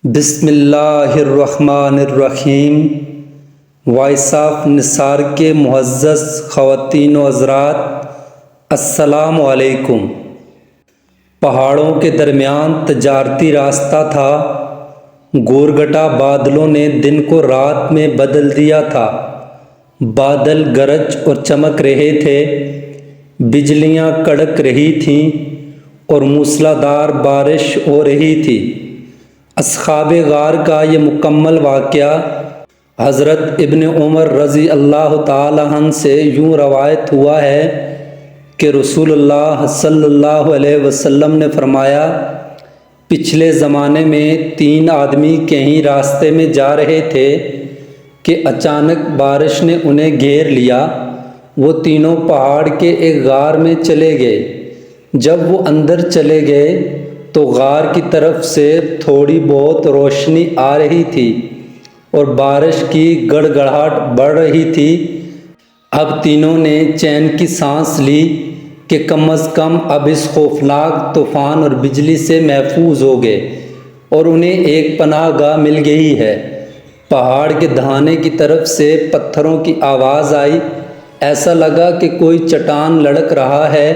بسم اللہ الرحمن الرحیم۔ وائس آف نثار کے معزز خواتین و حضرات، السلام علیکم۔ پہاڑوں کے درمیان تجارتی راستہ تھا۔ گورگٹا بادلوں نے دن کو رات میں بدل دیا تھا۔ بادل گرج اور چمک رہے تھے، بجلیاں کڑک رہی تھیں اور موسلادھار بارش ہو رہی تھی۔ اصحاب غار کا یہ مکمل واقعہ حضرت ابن عمر رضی اللہ تعالی عنہ سے یوں روایت ہوا ہے کہ رسول اللہ صلی اللہ علیہ وسلم نے فرمایا، پچھلے زمانے میں 3 آدمی کہیں راستے میں جا رہے تھے کہ اچانک بارش نے انہیں گھیر لیا۔ وہ تینوں پہاڑ کے ایک غار میں چلے گئے۔ جب وہ اندر چلے گئے تو غار کی طرف سے تھوڑی بہت روشنی آ رہی تھی اور بارش کی گڑگڑاہٹ بڑھ رہی تھی۔ اب تینوں نے چین کی سانس لی کہ کم از کم اب اس خوفناک طوفان اور بجلی سے محفوظ ہو گئے اور انہیں ایک پناہ گاہ مل گئی ہے۔ پہاڑ کے دہانے کی طرف سے پتھروں کی آواز آئی۔ ایسا لگا کہ کوئی چٹان لڑک رہا ہے۔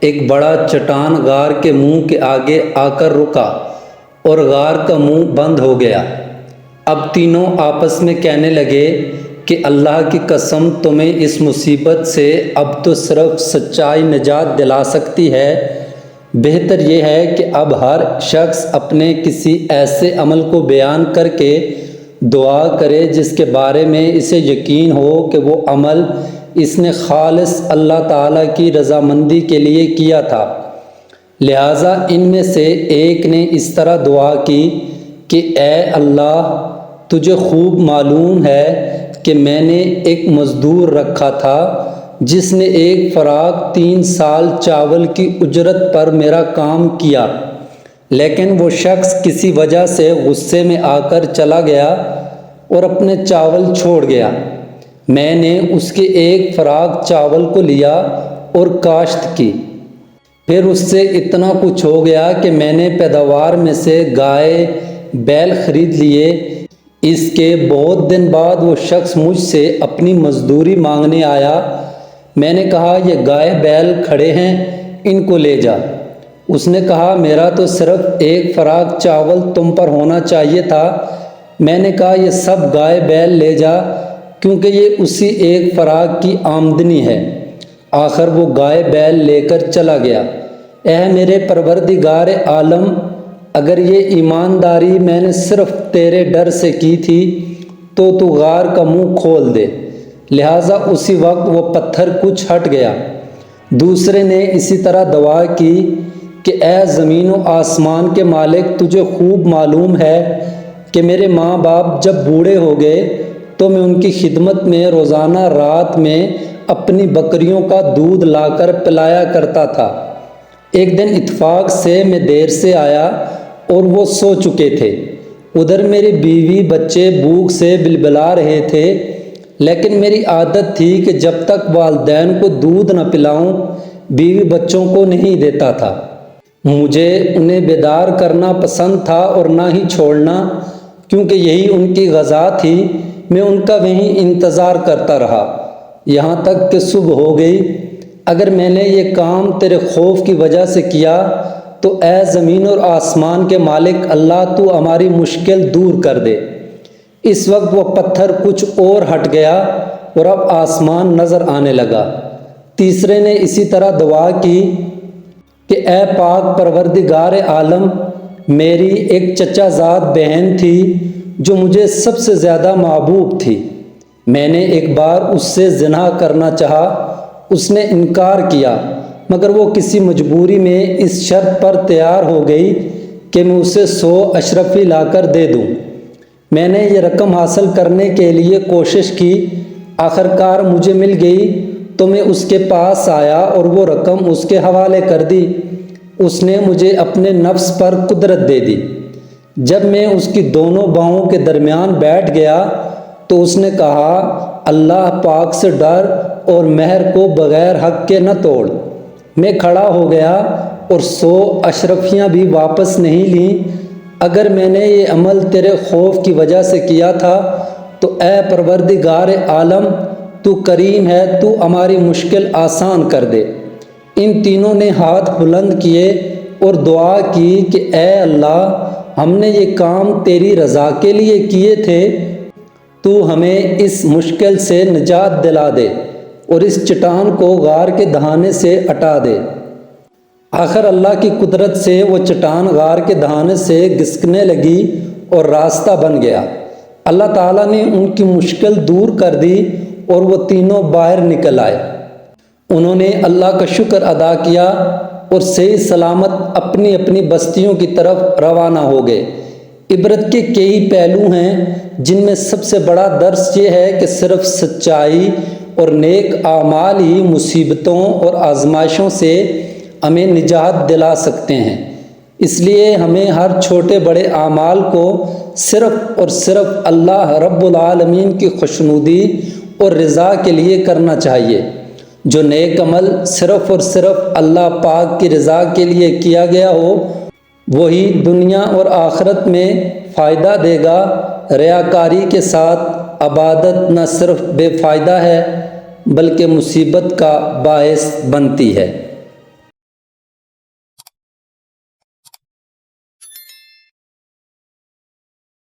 ایک بڑا چٹان غار کے منہ کے آگے آ کر رکا اور غار کا منہ بند ہو گیا۔ اب تینوں آپس میں کہنے لگے کہ اللہ کی قسم، تمہیں اس مصیبت سے اب تو صرف سچائی نجات دلا سکتی ہے۔ بہتر یہ ہے کہ اب ہر شخص اپنے کسی ایسے عمل کو بیان کر کے دعا کرے جس کے بارے میں اسے یقین ہو کہ وہ عمل اس نے خالص اللہ تعالیٰ کی رضامندی کے لیے کیا تھا۔ لہٰذا ان میں سے ایک نے اس طرح دعا کی کہ اے اللہ، تجھے خوب معلوم ہے کہ میں نے ایک مزدور رکھا تھا جس نے ایک فراق 3 سال چاول کی اجرت پر میرا کام کیا، لیکن وہ شخص کسی وجہ سے غصے میں آ کر چلا گیا اور اپنے چاول چھوڑ گیا۔ میں نے اس کے ایک فراق چاول کو لیا اور کاشت کی، پھر اس سے اتنا کچھ ہو گیا کہ میں نے پیداوار میں سے گائے بیل خرید لیے۔ اس کے بہت دن بعد وہ شخص مجھ سے اپنی مزدوری مانگنے آیا۔ میں نے کہا، یہ گائے بیل کھڑے ہیں، ان کو لے جا۔ اس نے کہا، میرا تو صرف ایک فراق چاول تم پر ہونا چاہیے تھا۔ میں نے کہا، یہ سب گائے بیل لے جا، کیونکہ یہ اسی ایک فراق کی آمدنی ہے۔ آخر وہ گائے بیل لے کر چلا گیا۔ اے میرے پروردگار عالم، اگر یہ ایمانداری میں نے صرف تیرے ڈر سے کی تھی تو غار کا منہ کھول دے۔ لہٰذا اسی وقت وہ پتھر کچھ ہٹ گیا۔ دوسرے نے اسی طرح دعا کی کہ اے زمین و آسمان کے مالک، تجھے خوب معلوم ہے کہ میرے ماں باپ جب بوڑھے ہو گئے تو میں ان کی خدمت میں روزانہ رات میں اپنی بکریوں کا دودھ لا کر پلایا کرتا تھا۔ ایک دن اتفاق سے میں دیر سے آیا اور وہ سو چکے تھے۔ ادھر میری بیوی بچے بھوک سے بلبلا رہے تھے، لیکن میری عادت تھی کہ جب تک والدین کو دودھ نہ پلاؤں بیوی بچوں کو نہیں دیتا تھا۔ مجھے انہیں بیدار کرنا پسند تھا اور نہ ہی چھوڑنا، کیونکہ یہی ان کی غذا تھی۔ میں ان کا وہیں انتظار کرتا رہا یہاں تک کہ صبح ہو گئی۔ اگر میں نے یہ کام تیرے خوف کی وجہ سے کیا تو اے زمین اور آسمان کے مالک اللہ، تو ہماری مشکل دور کر دے۔ اس وقت وہ پتھر کچھ اور ہٹ گیا اور اب آسمان نظر آنے لگا۔ تیسرے نے اسی طرح دعا کی کہ اے پاک پروردگار عالم، میری ایک چچا زاد بہن تھی جو مجھے سب سے زیادہ محبوب تھی۔ میں نے ایک بار اس سے زنا کرنا چاہا، اس نے انکار کیا، مگر وہ کسی مجبوری میں اس شرط پر تیار ہو گئی کہ میں اسے 100 اشرفی لا کر دے دوں۔ میں نے یہ رقم حاصل کرنے کے لیے کوشش کی، آخرکار مجھے مل گئی تو میں اس کے پاس آیا اور وہ رقم اس کے حوالے کر دی۔ اس نے مجھے اپنے نفس پر قدرت دے دی۔ جب میں اس کی دونوں باہوں کے درمیان بیٹھ گیا تو اس نے کہا، اللہ پاک سے ڈر اور مہر کو بغیر حق کے نہ توڑ۔ میں کھڑا ہو گیا اور 100 اشرفیاں بھی واپس نہیں لیں اگر میں نے یہ عمل تیرے خوف کی وجہ سے کیا تھا تو اے پروردگار عالم تو کریم ہے، تو ہماری مشکل آسان کر دے۔ ان تینوں نے ہاتھ بلند کیے اور دعا کی کہ اے اللہ، ہم نے یہ کام تیری رضا کے لیے کیے تھے، تو ہمیں اس مشکل سے نجات دلا دے اور اس چٹان کو غار کے دہانے سے ہٹا دے۔ آخر اللہ کی قدرت سے وہ چٹان غار کے دہانے سے گھسکنے لگی اور راستہ بن گیا۔ اللہ تعالیٰ نے ان کی مشکل دور کر دی اور وہ تینوں باہر نکل آئے۔ انہوں نے اللہ کا شکر ادا کیا اور صحیح سلامت اپنی اپنی بستیوں کی طرف روانہ ہو گئے۔ عبرت کے کئی پہلو ہیں، جن میں سب سے بڑا درس یہ ہے کہ صرف سچائی اور نیک اعمال ہی مصیبتوں اور آزمائشوں سے ہمیں نجات دلا سکتے ہیں۔ اس لیے ہمیں ہر چھوٹے بڑے اعمال کو صرف اور صرف اللہ رب العالمین کی خوشنودی اور رضا کے لیے کرنا چاہیے۔ جو نیک عمل صرف اور صرف اللہ پاک کی رضا کے لیے کیا گیا ہو، وہی دنیا اور آخرت میں فائدہ دے گا۔ ریاکاری کے ساتھ عبادت نہ صرف بے فائدہ ہے بلکہ مصیبت کا باعث بنتی ہے۔